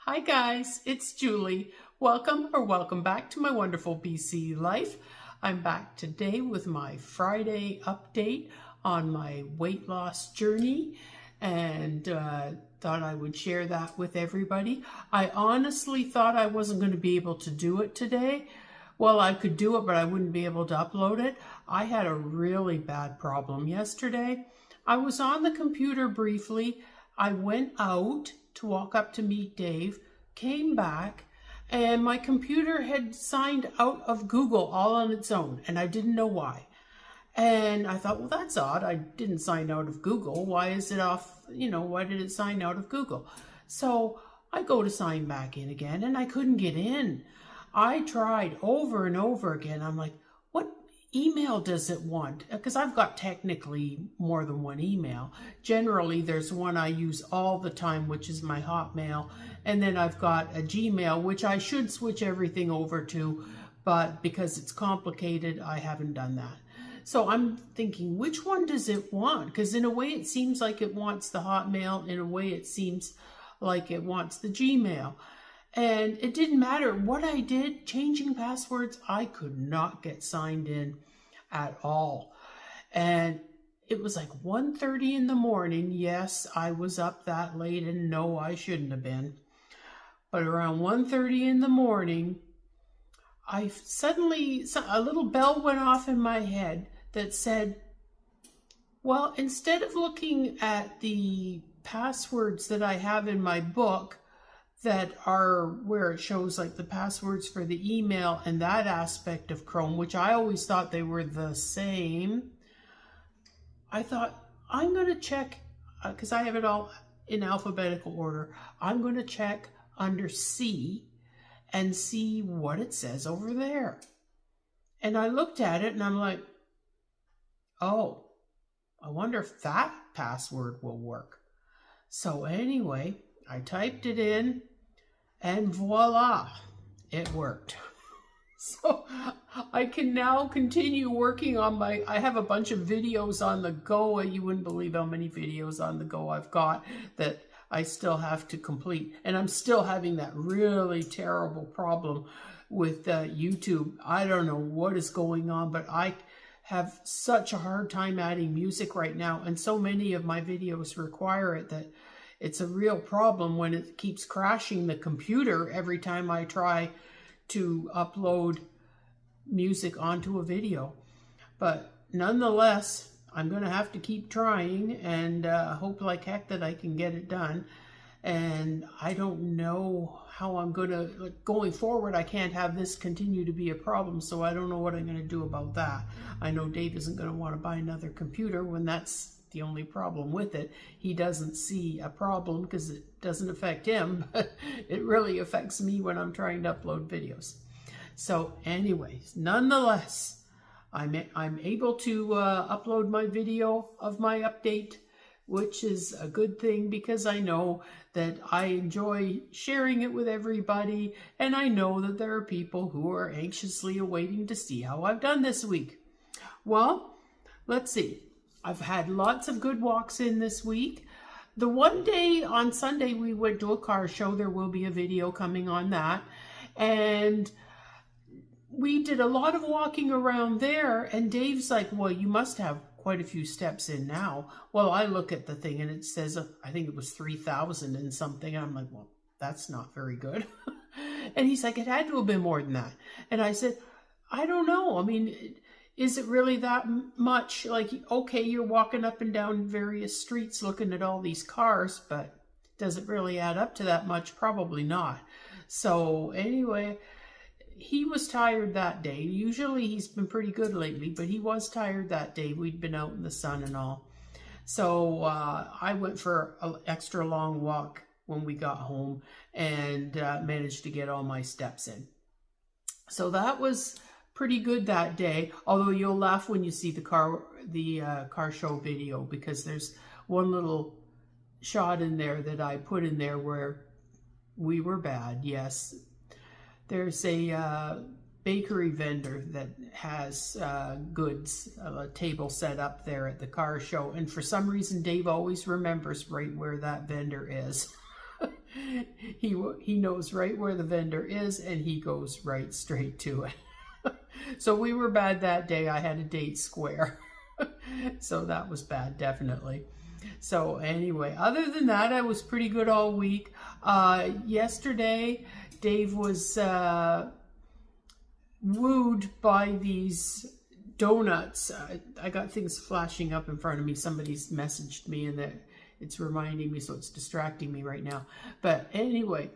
Hi guys, it's Julie. Welcome back to my wonderful BC life. I'm back today with my Friday update on my weight loss journey and thought I would share that with everybody. I honestly thought I wasn't going to be able to do it today. Well, I could do it, but I wouldn't be able to upload it. I had a really bad problem yesterday. I was on the computer briefly. I went out to walk up to meet Dave, came back, and my computer had signed out of Google all on its own, and I didn't know why. And I thought, well, that's odd. I didn't sign out of Google. Why is it off? Why did it sign out of Google? So I go to sign back in again, and I couldn't get in. I tried over and over again. I'm like, what email does it want? Because I've got technically more than one email. Generally, there's one I use all the time, which is my Hotmail. And then I've got a Gmail, which I should switch everything over to, but because it's complicated, I haven't done that. So I'm thinking, which one does it want? Because in a way, it seems like it wants the Hotmail. In a way, it seems like it wants the Gmail. And it didn't matter what I did, changing passwords, I could not get signed in at all. And it was like 1:30 in the morning. Yes, I was up that late, and no, I shouldn't have been. But around 1:30 in the morning, I suddenly, a little bell went off in my head that said, well, instead of looking at the passwords that I have in my book, that are where it shows like the passwords for the email and that aspect of Chrome, which I always thought they were the same. I thought, I'm going to check, because I have it all in alphabetical order. I'm going to check under C and see what it says over there. And I looked at it and I'm like, oh, I wonder if that password will work. So anyway, I typed it in and voila, it worked. So I can now continue working on I have a bunch of videos on the go. You wouldn't believe how many videos on the go I've got that I still have to complete. And I'm still having that really terrible problem with YouTube. I don't know what is going on, but I have such a hard time adding music right now. And so many of my videos require it that it's a real problem when it keeps crashing the computer every time I try to upload music onto a video. But nonetheless, I'm going to have to keep trying and hope like heck that I can get it done. And I don't know how I'm going to, going forward, I can't have this continue to be a problem, so I don't know what I'm going to do about that. I know Dave isn't going to want to buy another computer when that's the only problem with it. He doesn't see a problem because it doesn't affect him, but it really affects me when I'm trying to upload videos. So anyways, nonetheless, I'm able to upload my video of my update, which is a good thing because I know that I enjoy sharing it with everybody, and I know that there are people who are anxiously awaiting to see how I've done this week. Well, let's see. I've had lots of good walks in this week. The one day on Sunday we went to a car show. There will be a video coming on that. And we did a lot of walking around there. And Dave's like, well, you must have quite a few steps in now. Well, I look at the thing and it says, I think it was 3,000 and something. And I'm like, well, that's not very good. And he's like, it had to have been more than that. And I said, I don't know. I mean, is it really that much? Like, okay, you're walking up and down various streets looking at all these cars, but does it really add up to that much? Probably not. So anyway, he was tired that day. Usually he's been pretty good lately, but he was tired that day. We'd been out in the sun and all. So I went for an extra long walk when we got home and managed to get all my steps in. So that was pretty good that day, although you'll laugh when you see the car show video, because there's one little shot in there that I put in there where we were bad. Yes, there's a bakery vendor that has goods, a table set up there at the car show, and for some reason Dave always remembers right where that vendor is. He knows right where the vendor is, and he goes right straight to it. So we were bad that day. I had a date square. So that was bad, definitely. So anyway, other than that, I was pretty good all week. Yesterday, Dave was wooed by these donuts. I got things flashing up in front of me. Somebody's messaged me and it's reminding me, so it's distracting me right now. But anyway,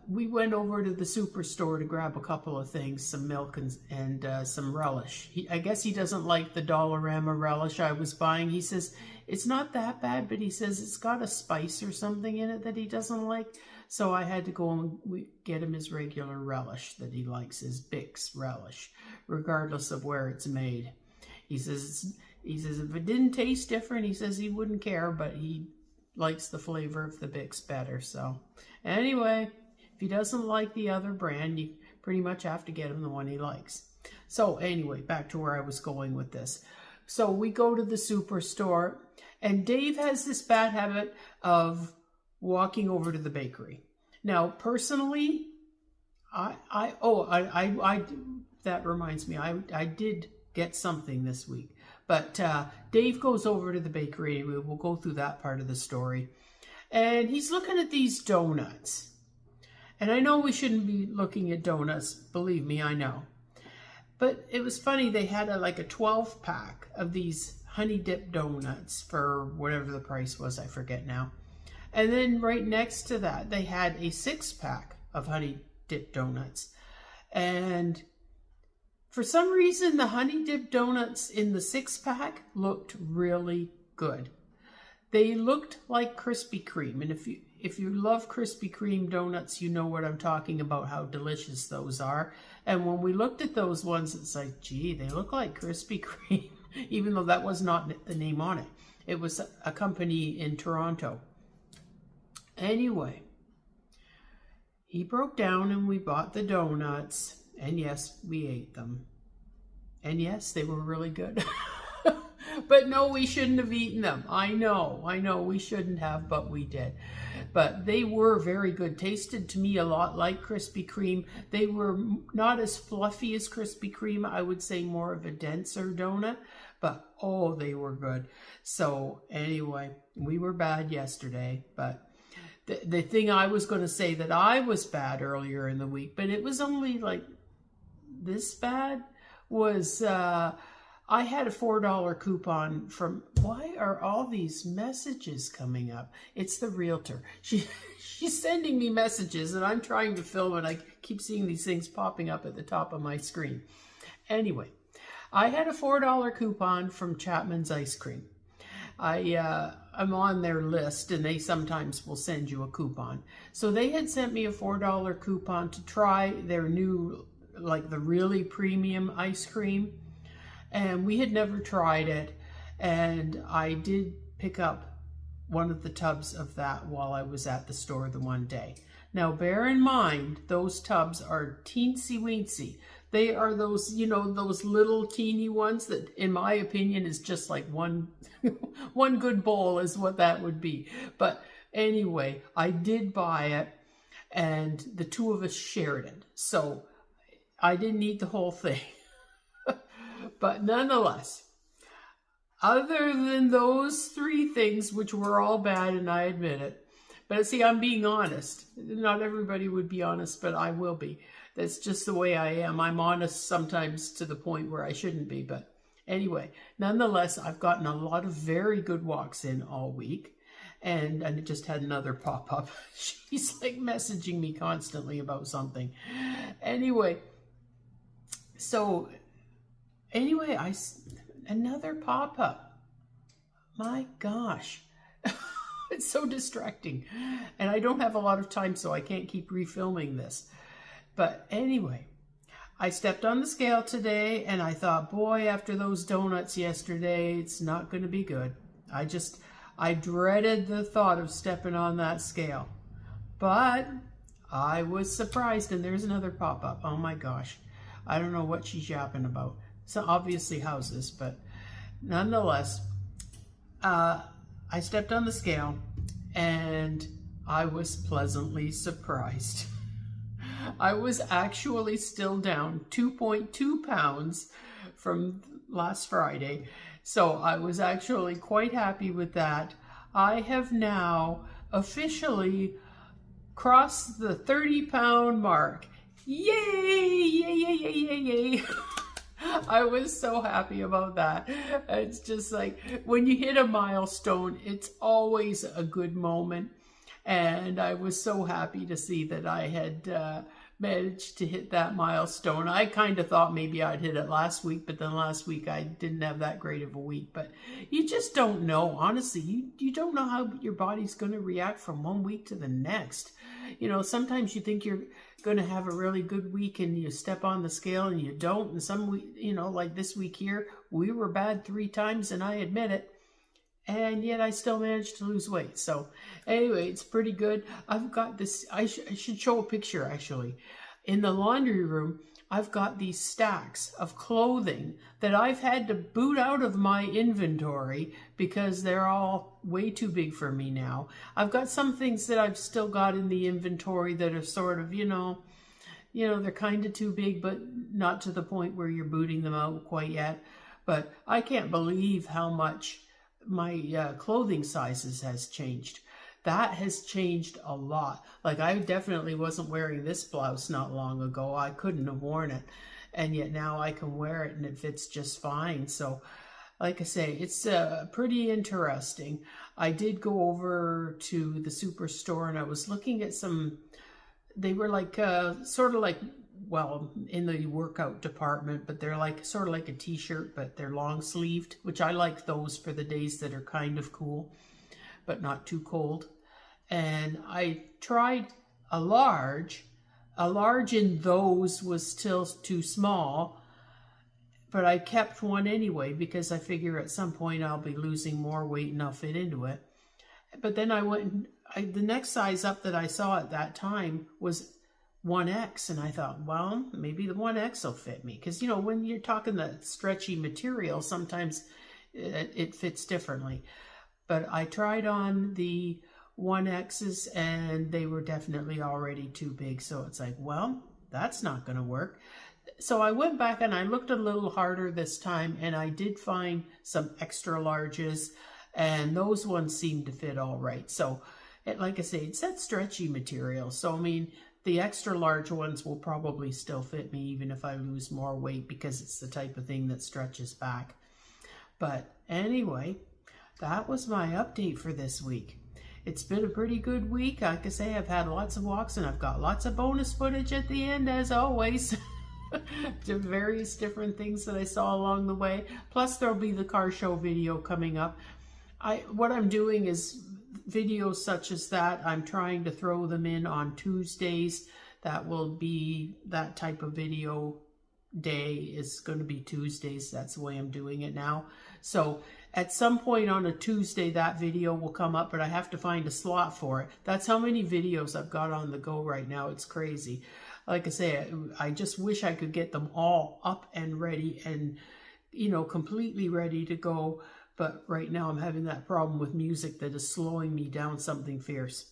we went over to the superstore to grab a couple of things, some milk and some relish. I guess he doesn't like the Dollarama relish I was buying. He says it's not that bad, but he says it's got a spice or something in it that he doesn't like. So I had to go and get him his regular relish that he likes, his Bix relish, regardless of where it's made. He says if it didn't taste different, he says he wouldn't care, but he likes the flavor of the Bix better. So anyway, if he doesn't like the other brand, you pretty much have to get him the one he likes. So anyway, back to where I was going with this. So we go to the superstore, and Dave has this bad habit of walking over to the bakery. Now, personally, that reminds me, I did get something this week, but Dave goes over to the bakery, and we'll go through that part of the story. And he's looking at these donuts. And I know we shouldn't be looking at donuts, believe me, I know. But it was funny, they had like a 12-pack of these honey dip donuts for whatever the price was, I forget now. And then right next to that, they had a 6-pack of honey dip donuts. And for some reason, the honey dip donuts in the 6-pack looked really good. They looked like Krispy Kreme. And if you love Krispy Kreme donuts, you know what I'm talking about, how delicious those are. And when we looked at those ones, it's like, gee, they look like Krispy Kreme, even though that was not the name on it. It was a company in Toronto. Anyway, he broke down and we bought the donuts. And yes, we ate them. And yes, they were really good. But no, we shouldn't have eaten them. I know, we shouldn't have, but we did. But they were very good. Tasted to me a lot like Krispy Kreme. They were not as fluffy as Krispy Kreme. I would say more of a denser donut. But, oh, they were good. So, anyway, we were bad yesterday. But the thing I was going to say that I was bad earlier in the week, but it was only like this bad, was I had a $4 coupon from, why are all these messages coming up? It's the realtor. She's sending me messages and I'm trying to film and I keep seeing these things popping up at the top of my screen. Anyway, I had a $4 coupon from Chapman's Ice Cream. I'm on their list and they sometimes will send you a coupon. So they had sent me a $4 coupon to try their new, like the really premium ice cream. And we had never tried it. And I did pick up one of the tubs of that while I was at the store the one day. Now, bear in mind, those tubs are teensy weensy. They are those, you know, those little teeny ones that, in my opinion, is just like one good bowl is what that would be. But anyway, I did buy it, and the two of us shared it. So I didn't eat the whole thing. But nonetheless, other than those three things, which were all bad, and I admit it, but see, I'm being honest. Not everybody would be honest, but I will be. That's just the way I am. I'm honest sometimes to the point where I shouldn't be. But anyway, nonetheless, I've gotten a lot of very good walks in all week. And I just had another pop up. She's like messaging me constantly about something. Anyway, so anyway, another pop up. My gosh. It's so distracting. And I don't have a lot of time, so I can't keep refilming this. But anyway, I stepped on the scale today and I thought, boy, after those donuts yesterday, it's not going to be good. I dreaded the thought of stepping on that scale. But I was surprised, and there's another pop-up. Oh my gosh. I don't know what she's yapping about. So obviously houses, but nonetheless, I stepped on the scale and I was pleasantly surprised. I was actually still down 2.2 pounds from last Friday, so I was actually quite happy with that. I have now officially crossed the 30-pound mark. Yay! Yay, yay, yay, yay, yay. I was so happy about that. It's just like when you hit a milestone, it's always a good moment. And I was so happy to see that I had managed to hit that milestone. I kind of thought maybe I'd hit it last week, but then last week I didn't have that great of a week. But you just don't know. Honestly, you don't know how your body's going to react from one week to the next. You know, sometimes you think you're going to have a really good week and you step on the scale and you don't. And some week, you know, like this week here, we were bad 3 times and I admit it. And yet I still managed to lose weight. So anyway, it's pretty good. I've got this, I should show a picture actually. In the laundry room, I've got these stacks of clothing that I've had to boot out of my inventory because they're all way too big for me now. I've got some things that I've still got in the inventory that are sort of, you know, they're kind of too big, but not to the point where you're booting them out quite yet. But I can't believe how much my clothing sizes has changed. That has changed a lot. Like I definitely wasn't wearing this blouse not long ago. I couldn't have worn it. And yet now I can wear it and it fits just fine. So like I say, it's pretty interesting. I did go over to the superstore and I was looking at some, they were like sort of like, well, in the workout department, but they're like sort of like a t-shirt, but they're long sleeved, which I like those for the days that are kind of cool, but not too cold. And I tried a large in those was still too small, but I kept one anyway because I figure at some point I'll be losing more weight and I'll fit into it. But then I went, the next size up that I saw at that time was 1X, and I thought, well, maybe the 1X will fit me. Because, you know, when you're talking the stretchy material, sometimes it fits differently. But I tried on the 1Xs, and they were definitely already too big. So it's like, well, that's not going to work. So I went back and I looked a little harder this time, and I did find some extra larges, and those ones seemed to fit all right. So, like I say, it's that stretchy material. So, I mean, the extra large ones will probably still fit me even if I lose more weight because it's the type of thing that stretches back. But anyway, that was my update for this week. It's been a pretty good week. Like I say, I've had lots of walks and I've got lots of bonus footage at the end as always. To various different things that I saw along the way. Plus there'll be the car show video coming up. What I'm doing is videos such as that, I'm trying to throw them in on Tuesdays. That will be that type of video day is going to be Tuesdays. That's the way I'm doing it now. So at some point on a Tuesday, that video will come up, but I have to find a slot for it. That's how many videos I've got on the go right now. It's crazy. Like I say, I just wish I could get them all up and ready and, you know, completely ready to go. But right now I'm having that problem with music that is slowing me down something fierce.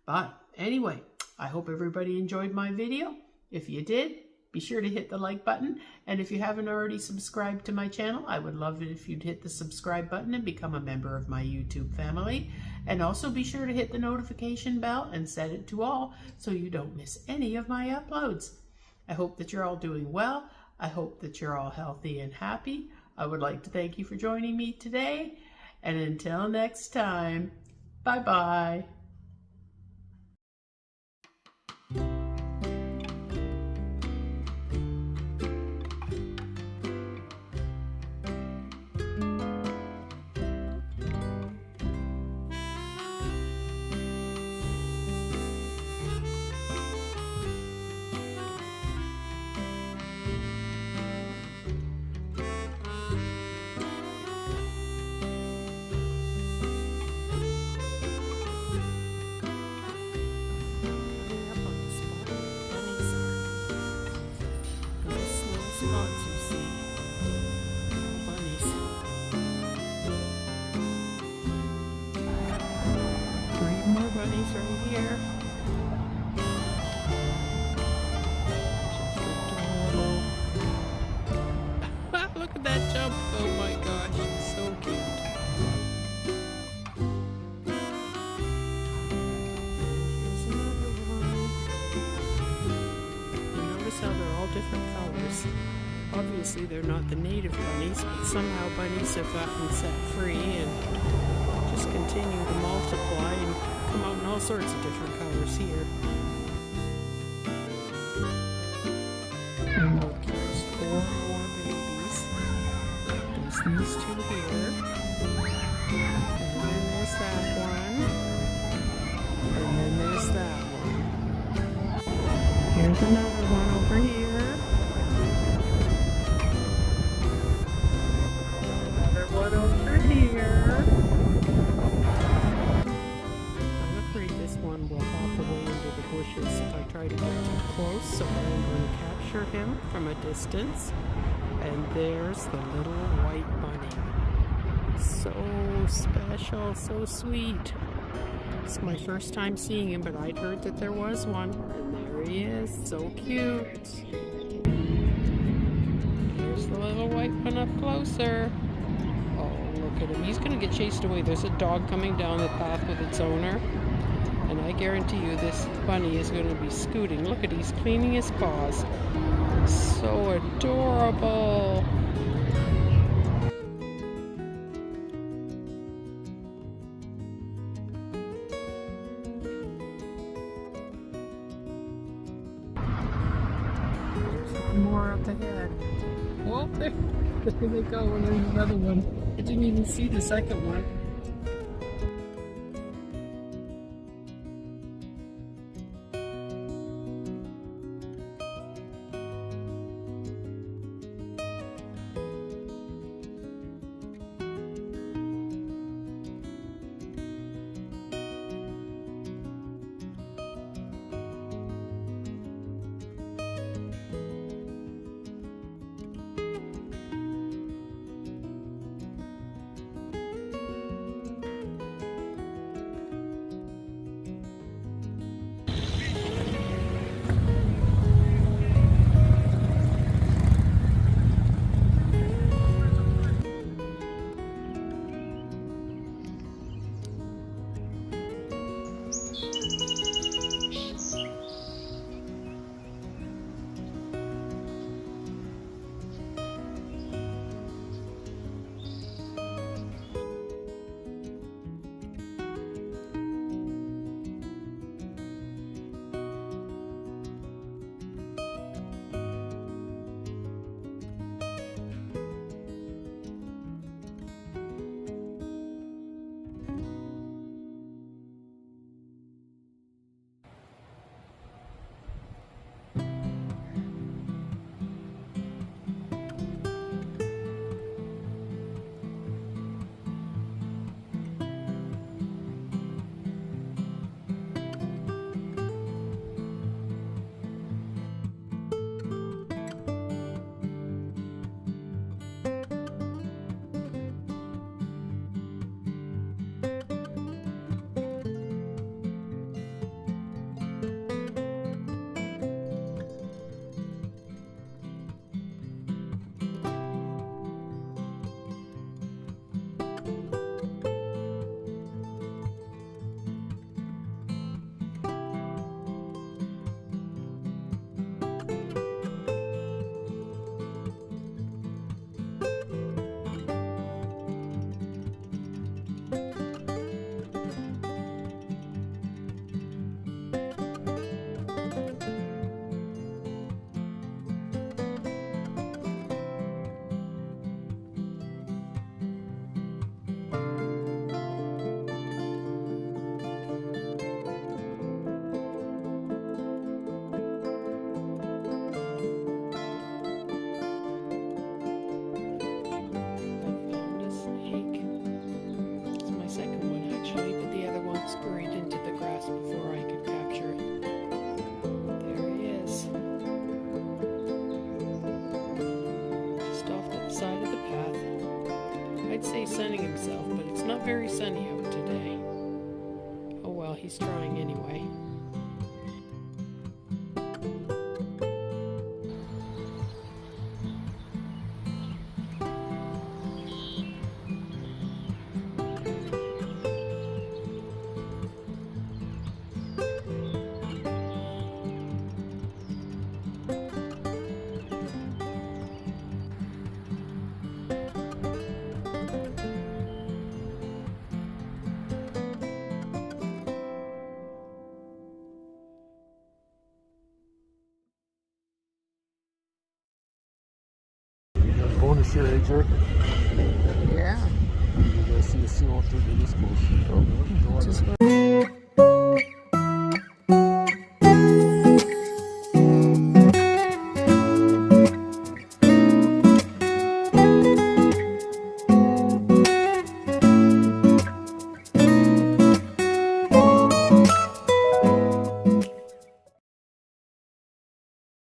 But anyway, I hope everybody enjoyed my video. If you did, be sure to hit the like button. And if you haven't already subscribed to my channel, I would love it if you'd hit the subscribe button and become a member of my YouTube family. And also be sure to hit the notification bell and set it to all so you don't miss any of my uploads. I hope that you're all doing well. I hope that you're all healthy and happy. I would like to thank you for joining me today. And until next time, bye-bye. here. Look at that jump. Oh my gosh, it's so cute. Here's another one. You notice how they're all different colors. Obviously they're not the native bunnies, but somehow bunnies have gotten set free and just continue to multiply and come out in all sorts of different colors here. And look, here's 4 more babies. There's these 2 here. And then there's that one. And then there's that one. Here's another one over here. Another one over here. I'm afraid this one will hop away into the bushes if I try to get too close, so I'm going to capture him from a distance. And there's the little white bunny. So special, so sweet. It's my first time seeing him, but I'd heard that there was one. And there he is, so cute. Here's the little white one up closer. Oh, look at him. He's going to get chased away. There's a dog coming down the path with its owner. And I guarantee you this bunny is going to be scooting. Look at, he's cleaning his paws. So adorable. There's one more up ahead. Oh, there they go. And there's another one. I didn't even see the second one. I'd say sunning himself, but it's not very sunny out today. Oh well. Well, he's trying anyway. Bonus here, AJ. Yeah. You guys see the CO2 to this coast. Just